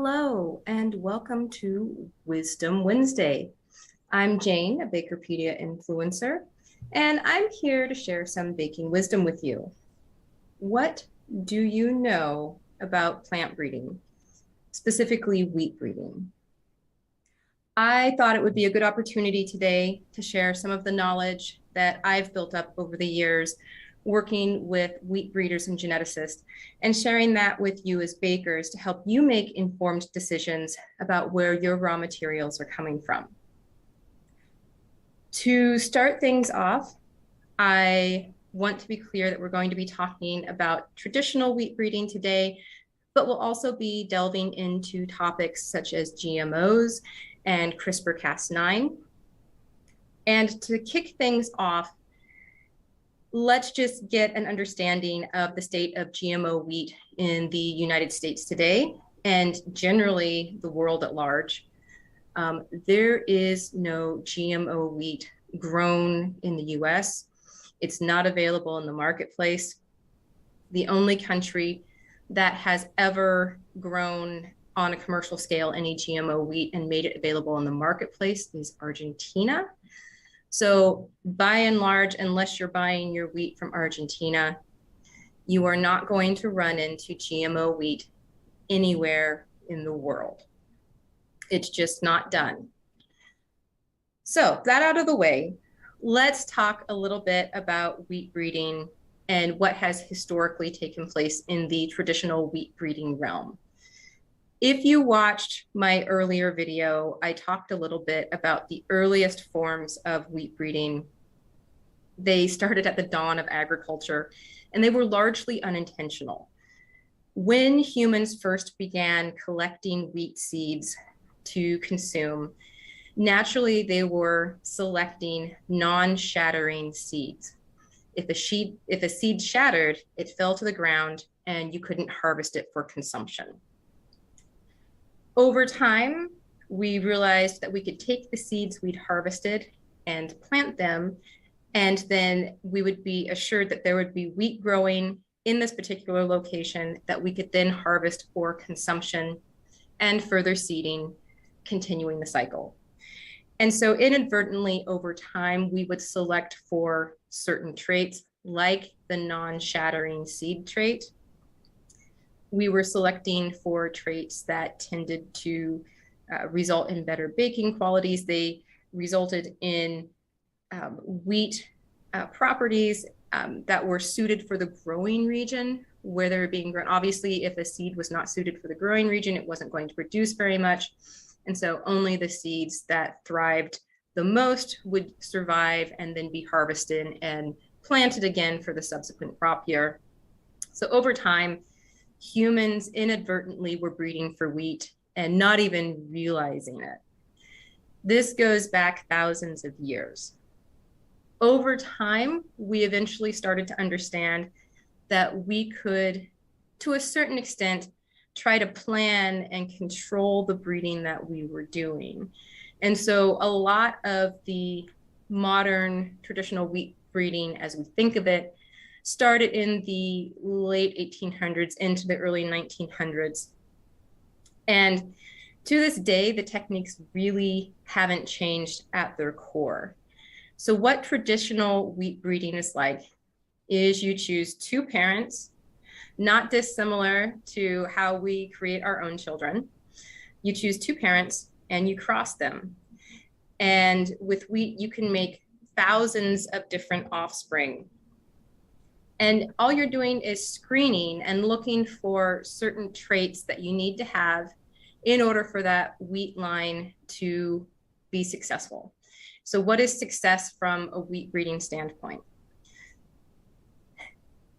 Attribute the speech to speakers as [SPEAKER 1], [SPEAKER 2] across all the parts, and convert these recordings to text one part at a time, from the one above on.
[SPEAKER 1] Hello, and welcome to Wisdom Wednesday. I'm Jane, a Bakerpedia influencer, and I'm here to share some baking wisdom with you. What do you know about plant breeding, specifically wheat breeding? I thought it would be a good opportunity today to share some of the knowledge that I've built up over the years working with wheat breeders and geneticists, and sharing that with you as bakers to help you make informed decisions about where your raw materials are coming from. To start things off, I want to be clear that we're going to be talking about traditional wheat breeding today, but we'll also be delving into topics such as GMOs and CRISPR-Cas9. And to kick things off, let's just get an understanding of the state of GMO wheat in the United States today and generally the world at large. There is no GMO wheat grown in the US. It's not available in the marketplace. The only country that has ever grown on a commercial scale any GMO wheat and made it available in the marketplace is Argentina. So by and large, unless you're buying your wheat from Argentina, you are not going to run into GMO wheat anywhere in the world. It's just not done. So that out of the way, let's talk a little bit about wheat breeding and what has historically taken place in the traditional wheat breeding realm. If you watched my earlier video, I talked a little bit about the earliest forms of wheat breeding. They started at the dawn of agriculture, and they were largely unintentional. When humans first began collecting wheat seeds to consume, naturally they were selecting non-shattering seeds. If a seed shattered, it fell to the ground and you couldn't harvest it for consumption. Over time, we realized that we could take the seeds we'd harvested and plant them, and then we would be assured that there would be wheat growing in this particular location that we could then harvest for consumption and further seeding, continuing the cycle. And so inadvertently over time, we would select for certain traits like the non-shattering seed trait. We were selecting for traits that tended to result in better baking qualities. They resulted in wheat properties that were suited for the growing region where they were being grown. Obviously, if a seed was not suited for the growing region, it wasn't going to produce very much. And so only the seeds that thrived the most would survive and then be harvested and planted again for the subsequent crop year. So over time, humans inadvertently were breeding for wheat and not even realizing it. This goes back thousands of years. Over time, we eventually started to understand that we could, to a certain extent, try to plan and control the breeding that we were doing. And so a lot of the modern traditional wheat breeding, as we think of it, started in the late 1800s into the early 1900s. And to this day, the techniques really haven't changed at their core. So what traditional wheat breeding is like is you choose two parents, not dissimilar to how we create our own children. You choose two parents and you cross them. And with wheat, you can make thousands of different offspring. And all you're doing is screening and looking for certain traits that you need to have in order for that wheat line to be successful. So what is success from a wheat breeding standpoint?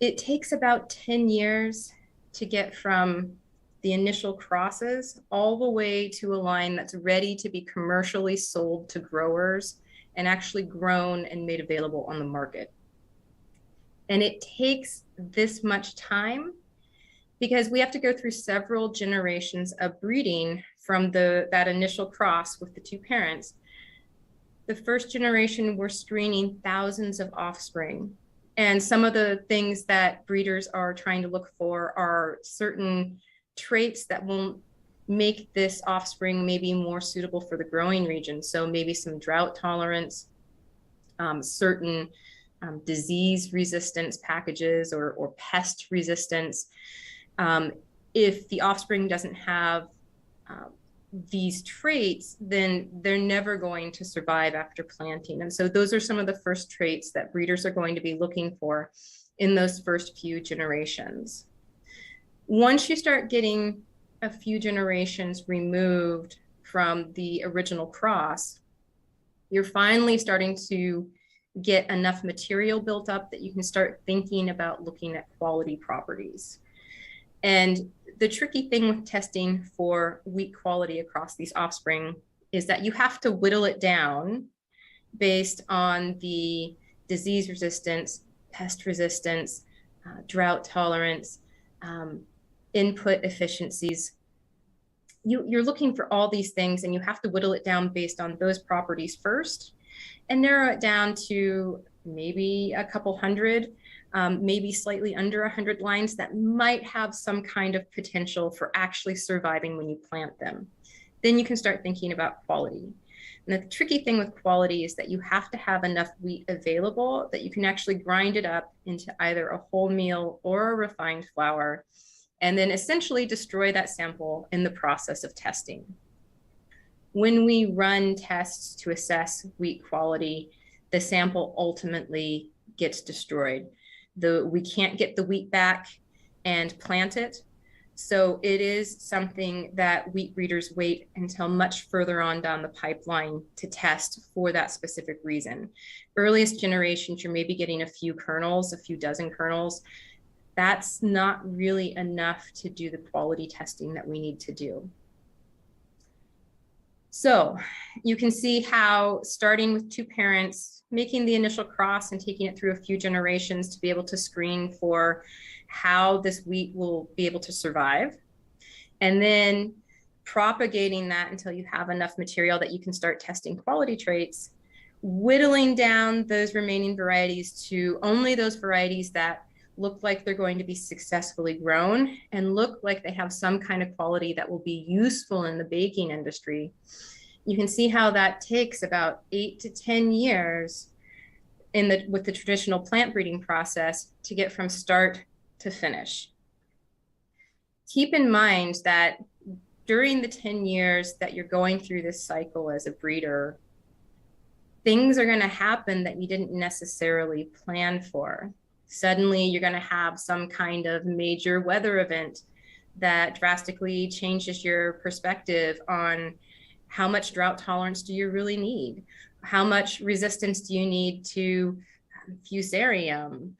[SPEAKER 1] It takes about 10 years to get from the initial crosses all the way to a line that's ready to be commercially sold to growers and actually grown and made available on the market. And it takes this much time because we have to go through several generations of breeding from that initial cross with the two parents. The first generation, we're screening thousands of offspring. And some of the things that breeders are trying to look for are certain traits that will make this offspring maybe more suitable for the growing region. So maybe some drought tolerance, certain disease resistance packages or pest resistance. If the offspring doesn't have these traits, then they're never going to survive after planting. And so those are some of the first traits that breeders are going to be looking for in those first few generations. Once you start getting a few generations removed from the original cross, you're finally starting to get enough material built up that you can start thinking about looking at quality properties. And the tricky thing with testing for wheat quality across these offspring is that you have to whittle it down based on the disease resistance, pest resistance, drought tolerance, input efficiencies. You're looking for all these things, and you have to whittle it down based on those properties first and narrow it down to maybe a couple hundred, maybe slightly under 100 lines that might have some kind of potential for actually surviving when you plant them. Then you can start thinking about quality. And the tricky thing with quality is that you have to have enough wheat available that you can actually grind it up into either a whole meal or a refined flour, and then essentially destroy that sample in the process of testing. When we run tests to assess wheat quality, the sample ultimately gets destroyed. We can't get the wheat back and plant it. So it is something that wheat breeders wait until much further on down the pipeline to test for that specific reason. Earliest generations, you're maybe getting a few kernels, a few dozen kernels. That's not really enough to do the quality testing that we need to do. So you can see how starting with 2 parents, making the initial cross and taking it through a few generations to be able to screen for how this wheat will be able to survive, and then propagating that until you have enough material that you can start testing quality traits, whittling down those remaining varieties to only those varieties that look like they're going to be successfully grown and look like they have some kind of quality that will be useful in the baking industry. You can see how that takes about 8 to 10 years with the traditional plant breeding process to get from start to finish. Keep in mind that during the 10 years that you're going through this cycle as a breeder, things are going to happen that you didn't necessarily plan for. Suddenly, you're going to have some kind of major weather event that drastically changes your perspective on how much drought tolerance do you really need? How much resistance do you need to fusarium?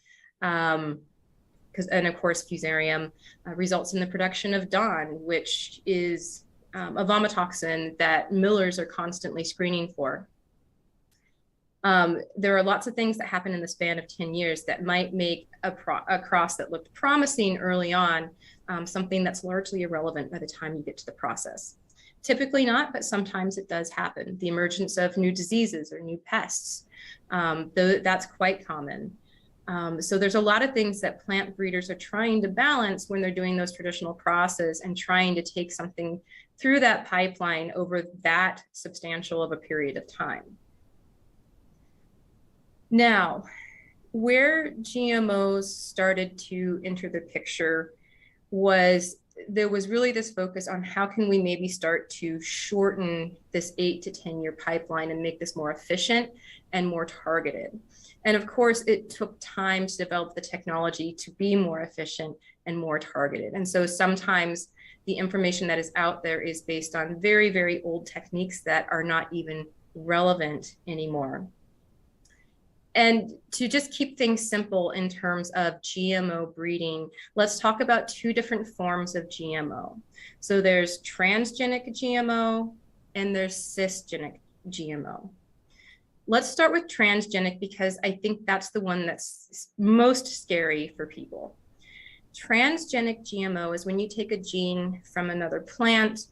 [SPEAKER 1] And of course, fusarium results in the production of DON, which is a vomitoxin that millers are constantly screening for. There are lots of things that happen in the span of 10 years that might make a cross that looked promising early on something that's largely irrelevant by the time you get to the process. Typically not, but sometimes it does happen. The emergence of new diseases or new pests, that's quite common. So there's a lot of things that plant breeders are trying to balance when they're doing those traditional crosses and trying to take something through that pipeline over that substantial of a period of time. Now, where GMOs started to enter the picture was there was really this focus on how can we maybe start to shorten this 8 to 10 year pipeline and make this more efficient and more targeted. And of course, it took time to develop the technology to be more efficient and more targeted. And so sometimes the information that is out there is based on very, very old techniques that are not even relevant anymore. And to just keep things simple in terms of GMO breeding, let's talk about 2 different forms of GMO. So there's transgenic GMO and there's cisgenic GMO. Let's start with transgenic because I think that's the one that's most scary for people. Transgenic GMO is when you take a gene from another plant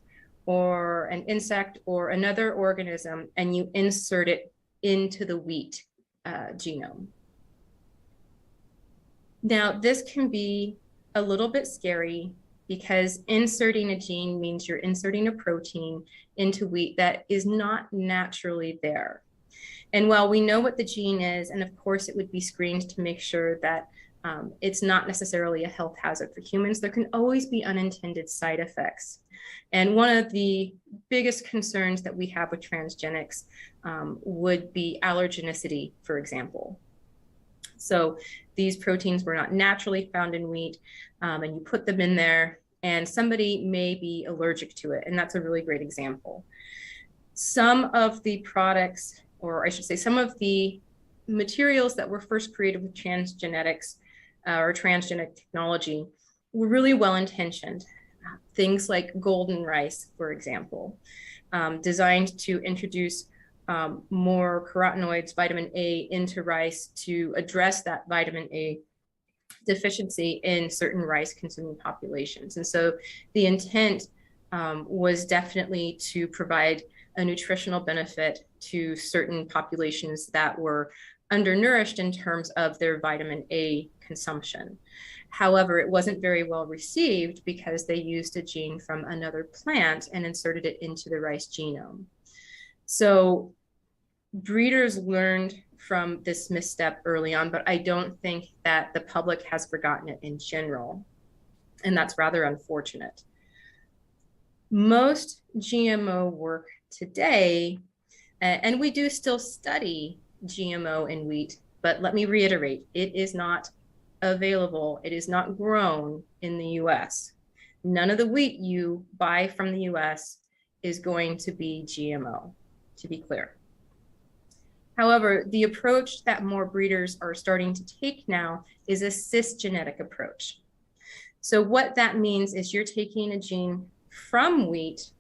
[SPEAKER 1] or an insect or another organism and you insert it into the wheat genome. Now, this can be a little bit scary because inserting a gene means you're inserting a protein into wheat that is not naturally there. And while we know what the gene is, and of course it would be screened to make sure that it's not necessarily a health hazard for humans, there can always be unintended side effects. And one of the biggest concerns that we have with transgenics would be allergenicity, for example. So these proteins were not naturally found in wheat, and you put them in there, and somebody may be allergic to it. And that's a really great example. Some of the products, or I should say, some of the materials that were first created with transgenetics or transgenic technology were really well-intentioned. Things like golden rice, for example, designed to introduce more carotenoids, vitamin A, into rice to address that vitamin A deficiency in certain rice consuming populations. And so the intent was definitely to provide a nutritional benefit to certain populations that were undernourished in terms of their vitamin A consumption. However, it wasn't very well received because they used a gene from another plant and inserted it into the rice genome. So breeders learned from this misstep early on, but I don't think that the public has forgotten it in general. And that's rather unfortunate. Most GMO work today, and we do still study GMO in wheat, but let me reiterate, it is not available. It is not grown in the US. None of the wheat you buy from the US is going to be GMO, to be clear. However, the approach that more breeders are starting to take now is a cisgenetic approach. So what that means is you're taking a gene from wheat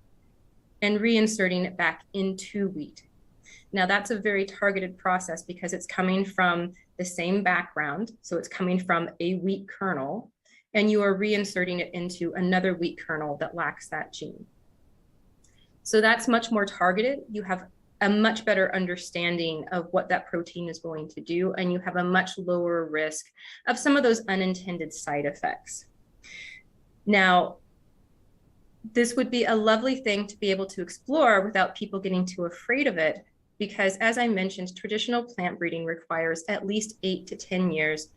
[SPEAKER 1] and reinserting it back into wheat. Now that's a very targeted process because it's coming from the same background. So it's coming from a wheat kernel, and you are reinserting it into another wheat kernel that lacks that gene. So that's much more targeted. You have a much better understanding of what that protein is going to do, and you have a much lower risk of some of those unintended side effects. Now, this would be a lovely thing to be able to explore without people getting too afraid of it, because as I mentioned, traditional plant breeding requires at least 8 to 10 years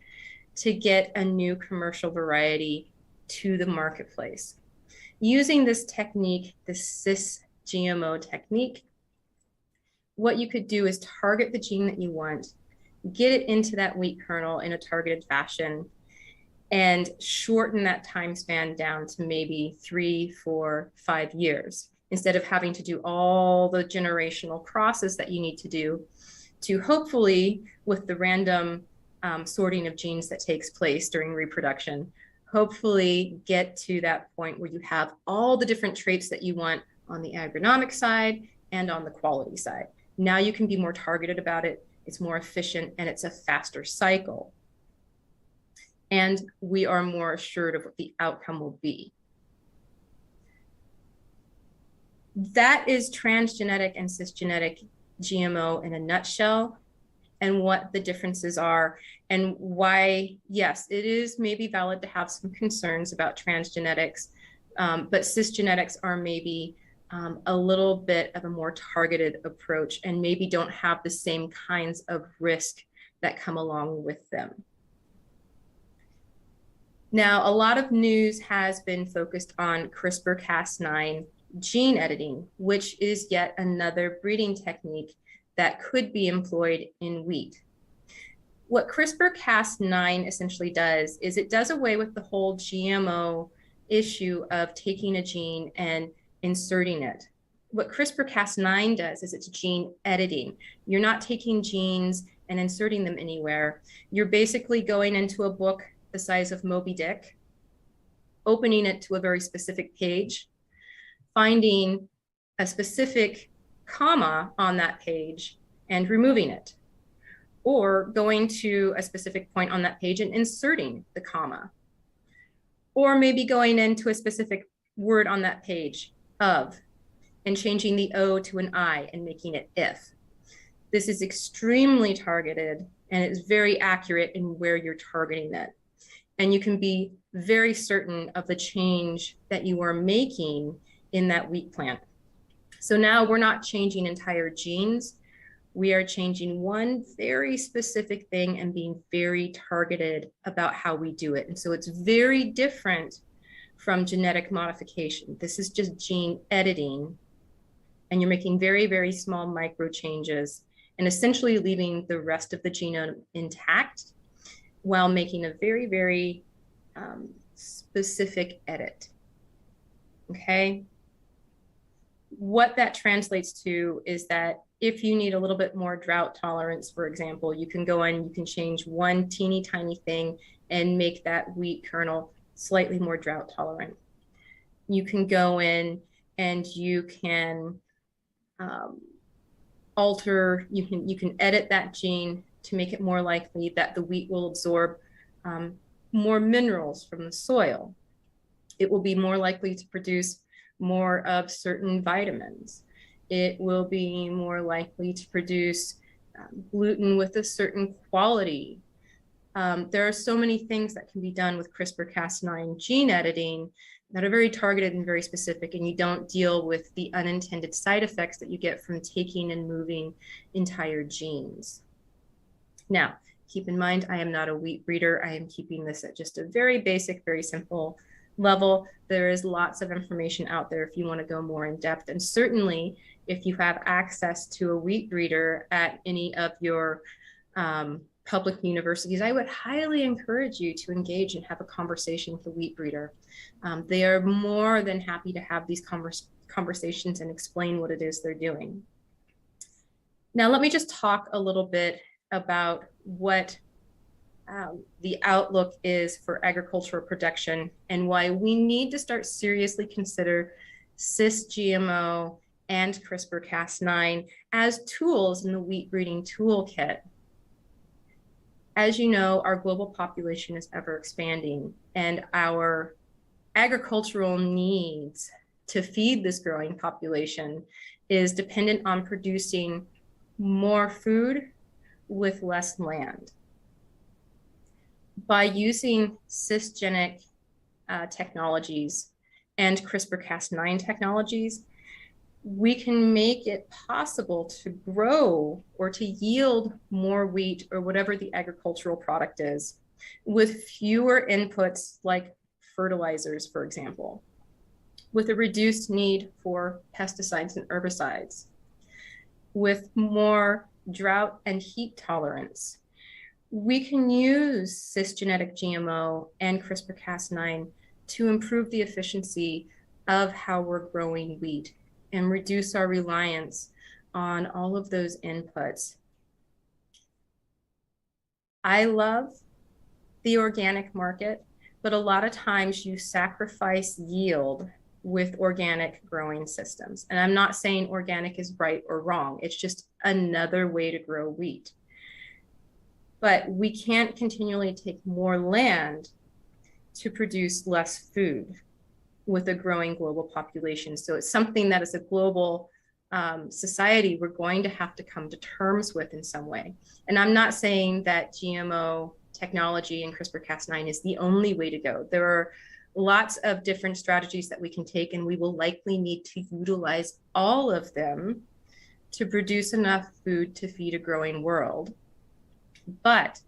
[SPEAKER 1] to get a new commercial variety to the marketplace. Using this technique, the Cisgmo technique, what you could do is target the gene that you want, get it into that wheat kernel in a targeted fashion, and shorten that time span down to maybe 3, 4, 5 years, instead of having to do all the generational process that you need to do to hopefully, with the random sorting of genes that takes place during reproduction, hopefully get to that point where you have all the different traits that you want on the agronomic side and on the quality side. Now you can be more targeted about it, it's more efficient, and it's a faster cycle. And we are more assured of what the outcome will be. That is transgenic and cisgenetic GMO in a nutshell, and what the differences are, and why, yes, it is maybe valid to have some concerns about transgenetics, but cisgenetics are maybe a little bit of a more targeted approach and maybe don't have the same kinds of risk that come along with them. Now, a lot of news has been focused on CRISPR-Cas9 gene editing, which is yet another breeding technique that could be employed in wheat. What CRISPR-Cas9 essentially does is it does away with the whole GMO issue of taking a gene and inserting it. What CRISPR-Cas9 does is it's gene editing. You're not taking genes and inserting them anywhere. You're basically going into a book the size of Moby Dick, opening it to a very specific page, finding a specific comma on that page and removing it, or going to a specific point on that page and inserting the comma, or maybe going into a specific word on that page, of, and changing the O to an I and making it if. This is extremely targeted, and it's very accurate in where you're targeting it. And you can be very certain of the change that you are making in that wheat plant. So now we're not changing entire genes. We are changing one very specific thing and being very targeted about how we do it. And so it's very different from genetic modification. This is just gene editing, and you're making very, very small micro changes and essentially leaving the rest of the genome intact while making a very, very specific edit. Okay. What that translates to is that if you need a little bit more drought tolerance, for example, you can go in, you can change one teeny tiny thing and make that wheat kernel slightly more drought tolerant. You can go in and you can alter, you can edit that gene to make it more likely that the wheat will absorb more minerals from the soil. It will be more likely to produce more of certain vitamins. It will be more likely to produce gluten with a certain quality. There are so many things that can be done with CRISPR-Cas9 gene editing that are very targeted and very specific, and you don't deal with the unintended side effects that you get from taking and moving entire genes. Now, keep in mind, I am not a wheat breeder. I am keeping this at just a very basic, very simple level. There is lots of information out there if you want to go more in depth. And certainly, if you have access to a wheat breeder at any of your public universities, I would highly encourage you to engage and have a conversation with a wheat breeder. They are more than happy to have these conversations and explain what it is they're doing. Now, let me just talk a little bit about what the outlook is for agricultural production and why we need to start seriously consider Cisgmo and CRISPR-Cas9 as tools in the wheat breeding toolkit. As you know, our global population is ever expanding, and our agricultural needs to feed this growing population is dependent on producing more food with less land. By using cisgenic technologies and CRISPR-Cas9 technologies, we can make it possible to grow or to yield more wheat or whatever the agricultural product is with fewer inputs like fertilizers, for example, with a reduced need for pesticides and herbicides, with more drought and heat tolerance. We can use Cisgenetic Gmo and CRISPR-Cas9 to improve the efficiency of how we're growing wheat and reduce our reliance on all of those inputs. I love the organic market, but a lot of times you sacrifice yield with organic growing systems. And I'm not saying organic is right or wrong. It's just another way to grow wheat. But we can't continually take more land to produce less food with a growing global population. So it's something that as a global society, we're going to have to come to terms with in some way. And I'm not saying that GMO technology and CRISPR-Cas9 is the only way to go. There are lots of different strategies that we can take, and we will likely need to utilize all of them to produce enough food to feed a growing world. But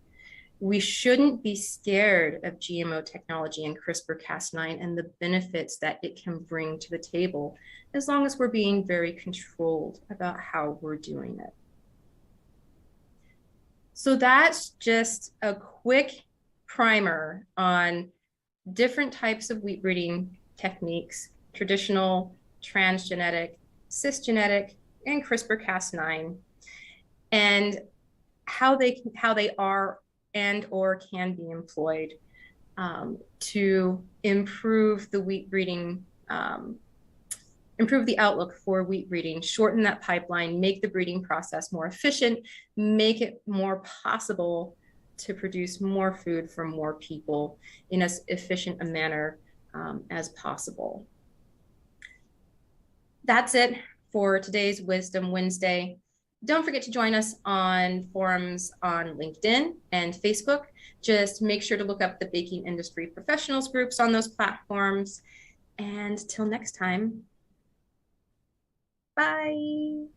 [SPEAKER 1] we shouldn't be scared of GMO technology and CRISPR-Cas9 and the benefits that it can bring to the table, as long as we're being very controlled about how we're doing it. So that's just a quick primer on different types of wheat breeding techniques: traditional, transgenic, cisgenetic, and CRISPR-Cas9, and how they are and or can be employed to improve the wheat breeding, improve the outlook for wheat breeding, shorten that pipeline, make the breeding process more efficient, make it more possible to produce more food for more people in as efficient a manner as possible. That's it for today's Wisdom Wednesday. Don't forget to join us on forums on LinkedIn and Facebook. Just make sure to look up the baking industry professionals groups on those platforms. And till next time, bye.